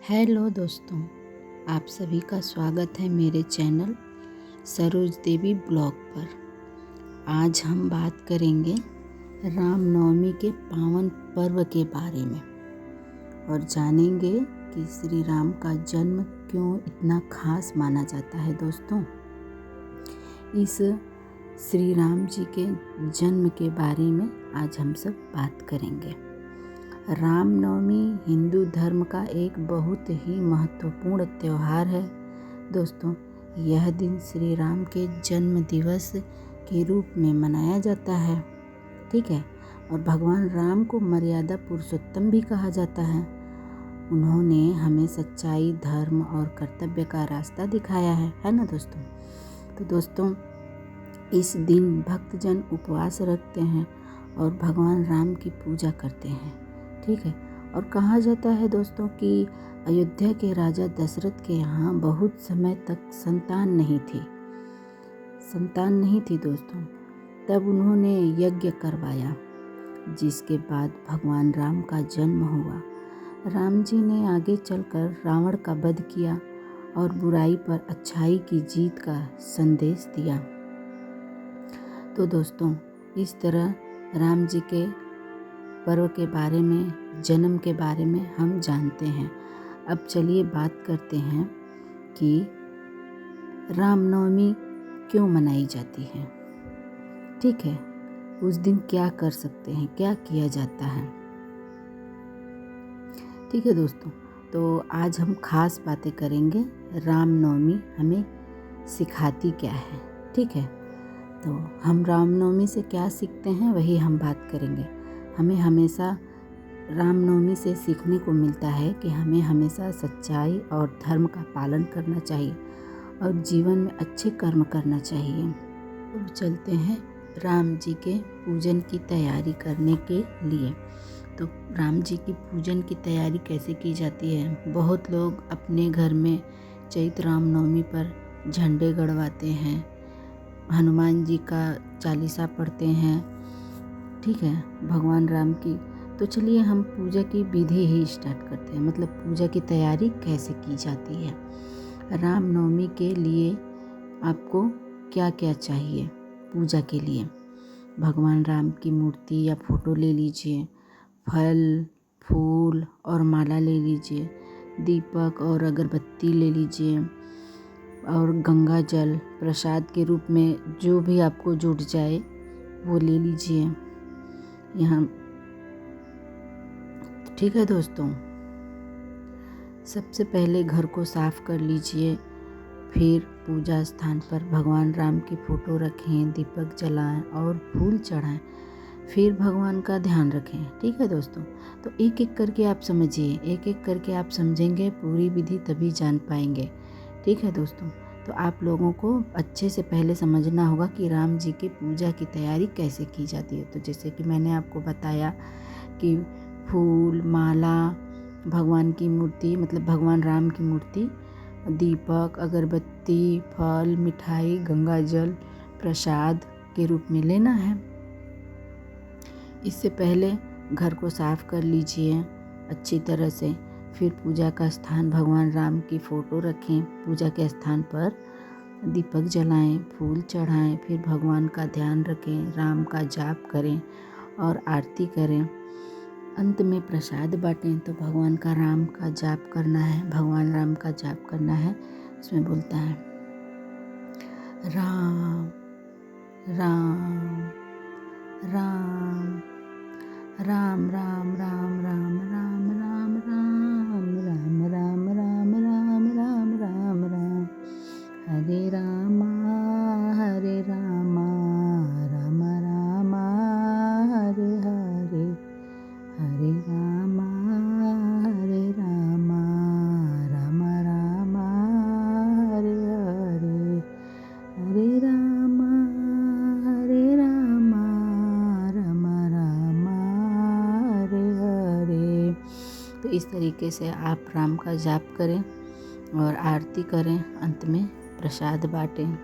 Hello दोस्तों, आप सभी का स्वागत है मेरे चैनल सरोज देवी ब्लॉग पर। आज हम बात करेंगे रामनवमी के पावन पर्व के बारे में और जानेंगे कि श्री राम का जन्म क्यों इतना खास माना जाता है। दोस्तों, इस श्री राम जी के जन्म के बारे में आज हम सब बात करेंगे। रामनवमी हिंदू धर्म का एक बहुत ही महत्वपूर्ण त्यौहार है। दोस्तों, यह दिन श्री राम के जन्म दिवस के रूप में मनाया जाता है, ठीक है। और भगवान राम को मर्यादा पुरुषोत्तम भी कहा जाता है। उन्होंने हमें सच्चाई, धर्म और कर्तव्य का रास्ता दिखाया है ना दोस्तों। तो दोस्तों, इस दिन भक्तजन उपवास रखते हैं और भगवान राम की पूजा करते हैं, ठीक है। और कहा जाता है दोस्तों कि अयोध्या के राजा दशरथ के यहाँ बहुत समय तक संतान नहीं थी दोस्तों। तब उन्होंने यज्ञ करवाया, जिसके बाद भगवान राम का जन्म हुआ। राम जी ने आगे चलकर रावण का वध किया और बुराई पर अच्छाई की जीत का संदेश दिया। तो दोस्तों, इस तरह राम जी के पर्व के बारे में, जन्म के बारे में हम जानते हैं। अब चलिए बात करते हैं कि रामनवमी क्यों मनाई जाती है, ठीक है। उस दिन क्या कर सकते हैं, क्या किया जाता है, ठीक है दोस्तों। तो आज हम खास बातें करेंगे, रामनवमी हमें सिखाती क्या है, ठीक है। तो हम रामनवमी से क्या सीखते हैं वही हम बात करेंगे। हमें हमेशा रामनवमी से सीखने को मिलता है कि हमें हमेशा सच्चाई और धर्म का पालन करना चाहिए और जीवन में अच्छे कर्म करना चाहिए। अब चलते हैं राम जी के पूजन की तैयारी करने के लिए। तो राम जी की पूजन की तैयारी कैसे की जाती है। बहुत लोग अपने घर में चैत्र रामनवमी पर झंडे गड़वाते हैं, हनुमान जी का चालीसा पढ़ते हैं, ठीक है, भगवान राम की। तो चलिए हम पूजा की विधि ही स्टार्ट करते हैं, मतलब पूजा की तैयारी कैसे की जाती है। रामनवमी के लिए आपको क्या क्या चाहिए पूजा के लिए। भगवान राम की मूर्ति या फोटो ले लीजिए, फल, फूल और माला ले लीजिए, दीपक और अगरबत्ती ले लीजिए और गंगा जल प्रसाद के रूप में जो भी आपको जुट जाए वो ले लीजिए यहाँ, ठीक है दोस्तों। सबसे पहले घर को साफ कर लीजिए, फिर पूजा स्थान पर भगवान राम की फ़ोटो रखें, दीपक जलाएं और फूल चढ़ाएं। फिर भगवान का ध्यान रखें, ठीक है दोस्तों। तो एक एक करके आप समझिए, एक एक करके आप समझेंगे, पूरी विधि तभी जान पाएंगे, ठीक है दोस्तों। तो आप लोगों को अच्छे से पहले समझना होगा कि राम जी की पूजा की तैयारी कैसे की जाती है। तो जैसे कि मैंने आपको बताया कि फूल, माला, भगवान की मूर्ति मतलब भगवान राम की मूर्ति, दीपक, अगरबत्ती, फल, मिठाई, गंगा जल प्रसाद के रूप में लेना है। इससे पहले घर को साफ कर लीजिए अच्छी तरह से। फिर पूजा का स्थान भगवान राम की फ़ोटो रखें, पूजा के स्थान पर दीपक जलाएं, फूल चढ़ाएं, फिर भगवान का ध्यान रखें, राम का जाप करें और आरती करें। अंत में प्रसाद बांटें। तो भगवान का राम का जाप करना है, भगवान राम का जाप करना है। इसमें बोलता है राम राम राम राम राम राम राम राम राम राम राम राम राम राम राम राम राम हरे रामा राम रामा हरे हरे हरे रामा राम रामा हरे हरे हरे रामा राम हरे हरे। तो इस तरीके से आप राम का जाप करें और आरती करें, अंत में प्रसाद बांटें।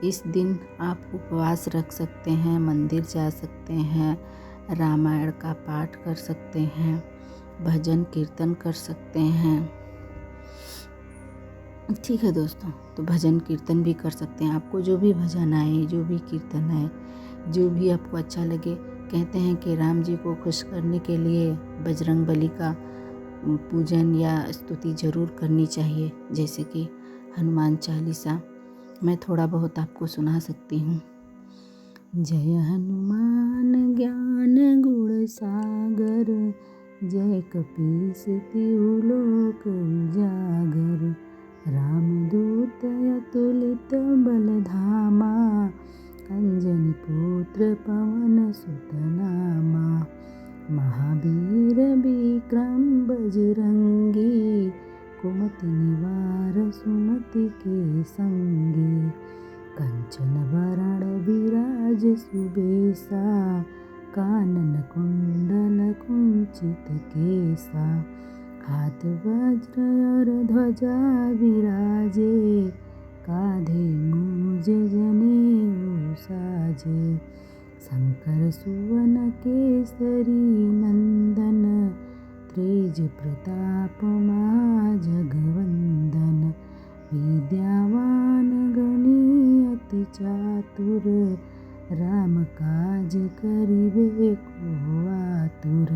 इस दिन आप उपवास रख सकते हैं, मंदिर जा सकते हैं, रामायण का पाठ कर सकते हैं भजन कीर्तन कर सकते हैं। ठीक है दोस्तों, तो भजन कीर्तन भी कर सकते हैं। आपको जो भी भजन आए, जो भी कीर्तन आए, जो भी आपको अच्छा लगे। कहते हैं कि राम जी को खुश करने के लिए बजरंग बली का पूजन या स्तुति ज़रूर करनी चाहिए, जैसे कि हनुमान चालीसा। मैं थोड़ा बहुत आपको सुना सकती हूँ। जय हनुमान ज्ञान गुण सागर, जय कपीस तिहु लोक उजागर। रामदूत अतुलित बल धामा, अंजनी पुत्र पवन सुत नामा। महावीर विक्रम बजरंगी, कुमति निवार सुमति के संगी। कंचन वरण विराज सुबेसा, कानन कुंडल कुंचित केसा। हाथ वज्र और ध्वजा विराजे, कांधे मूज जनेऊ साजे। शंकर सुवन केसरी नंदन, तेज प्रताप महाजगवंदन। विद्यावान गुणी अति चातुर, राम काज करिबे को आतुर।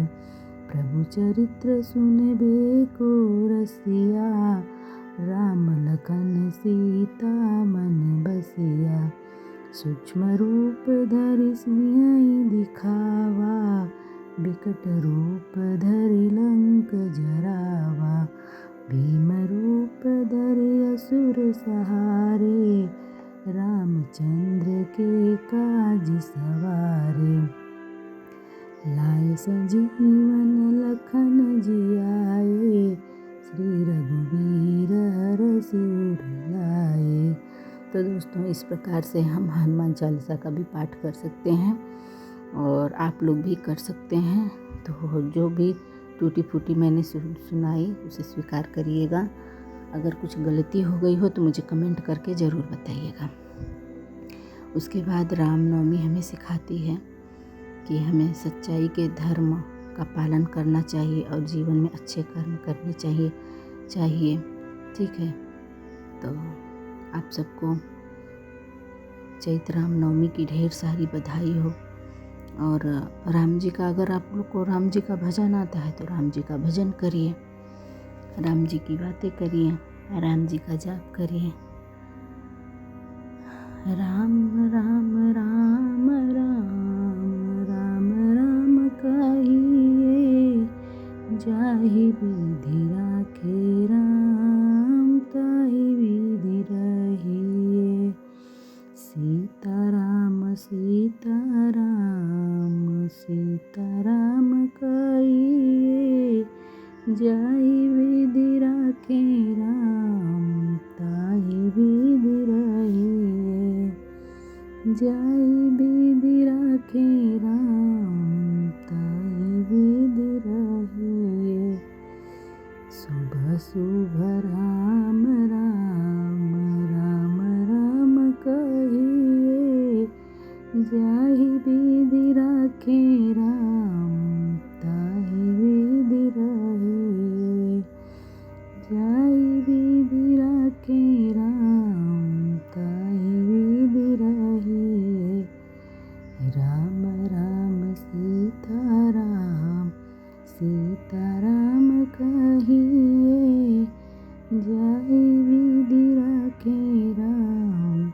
प्रभु चरित्र सुनबे को रसिया, राम लखन सीता मन बसिया। सूक्ष्म रूप धरि सियहि दिखावा, बिकट रूप धरि लंक जरावा। भीम रूप धरि असुर सहारे, रामचंद्र के काज सवारे। लाए संजीवन लखन जियाए, श्री रघुवीर हरषि उर लाए। तो दोस्तों, इस प्रकार से हम हनुमान चालीसा का भी पाठ कर सकते हैं और आप लोग भी कर सकते हैं। तो जो भी टूटी फूटी मैंने सुनाई उसे स्वीकार करिएगा। अगर कुछ गलती हो गई हो तो मुझे कमेंट करके ज़रूर बताइएगा। उसके बाद रामनवमी हमें सिखाती है कि हमें सच्चाई के धर्म का पालन करना चाहिए और जीवन में अच्छे कर्म करने चाहिए। ठीक है, तो आप सबको चैत्र रामनवमी की ढेर सारी बधाई हो। और राम जी का, अगर आप लोग को राम जी का भजन आता है तो राम जी का भजन करिए, राम जी की बातें करिए, राम जी का जाप करिए। राम राम राम राम राम राम कहिए, जाहि विधि राखे राम, ताहि विधि रहिए। सीताराम सीताराम सीताराम कहिए, जाहि विधि राखे राम, ताहि विधि रहिए। जाहि विधि राखे राम, ताहि विधि रहिए। शुभ शुभ राम राम राम राम कहिए, जाहि विधि राखे राम, ताहि विधि रहिए। जाहि विधि राखे राम, ताहि विधि रहिए। राम राम सीताराम सीताराम कहिए, जाहि विधि राखे राम,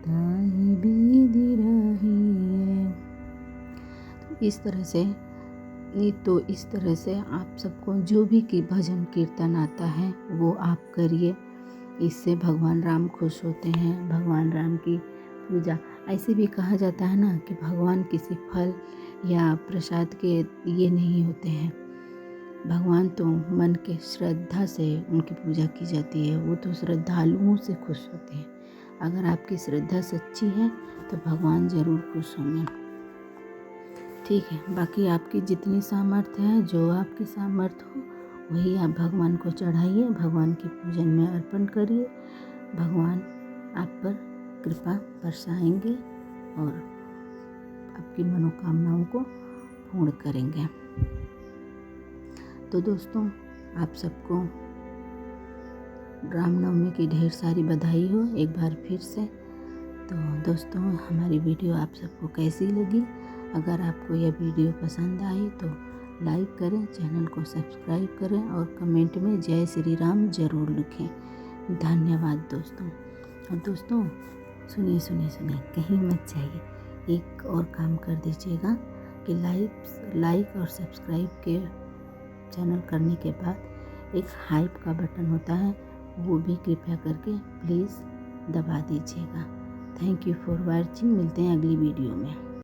ताहि विधि रहिए। इस तरह से आप सबको जो भी भजन कीर्तन आता है वो आप करिए। इससे भगवान राम खुश होते हैं। भगवान राम की पूजा, ऐसे भी कहा जाता है ना कि भगवान किसी फल या प्रसाद के ये नहीं होते हैं। भगवान तो मन के श्रद्धा से उनकी पूजा की जाती है। वो तो श्रद्धालुओं से खुश होते हैं। अगर आपकी श्रद्धा सच्ची है तो भगवान ज़रूर खुश होंगे। ठीक है, बाकी आपकी जितनी सामर्थ्य है, जो आपकी सामर्थ्य हो वही आप भगवान को चढ़ाइए, भगवान की पूजन में अर्पण करिए। भगवान आप पर कृपा बरसाएंगे और आपकी मनोकामनाओं को पूर्ण करेंगे। तो दोस्तों, आप सबको रामनवमी की ढेर सारी बधाई हो एक बार फिर से। तो दोस्तों, हमारी वीडियो आप सबको कैसी लगी? अगर आपको यह वीडियो पसंद आई तो लाइक करें, चैनल को सब्सक्राइब करें और कमेंट में जय श्री राम ज़रूर लिखें। धन्यवाद दोस्तों। और दोस्तों, सुनिए, कहीं मत जाइए, एक और काम कर दीजिएगा कि लाइक और सब्सक्राइब के चैनल करने के बाद एक हाइप का बटन होता है, वो भी कृपया करके प्लीज़ दबा दीजिएगा। Thank you for watching. मिलते हैं अगली वीडियो में।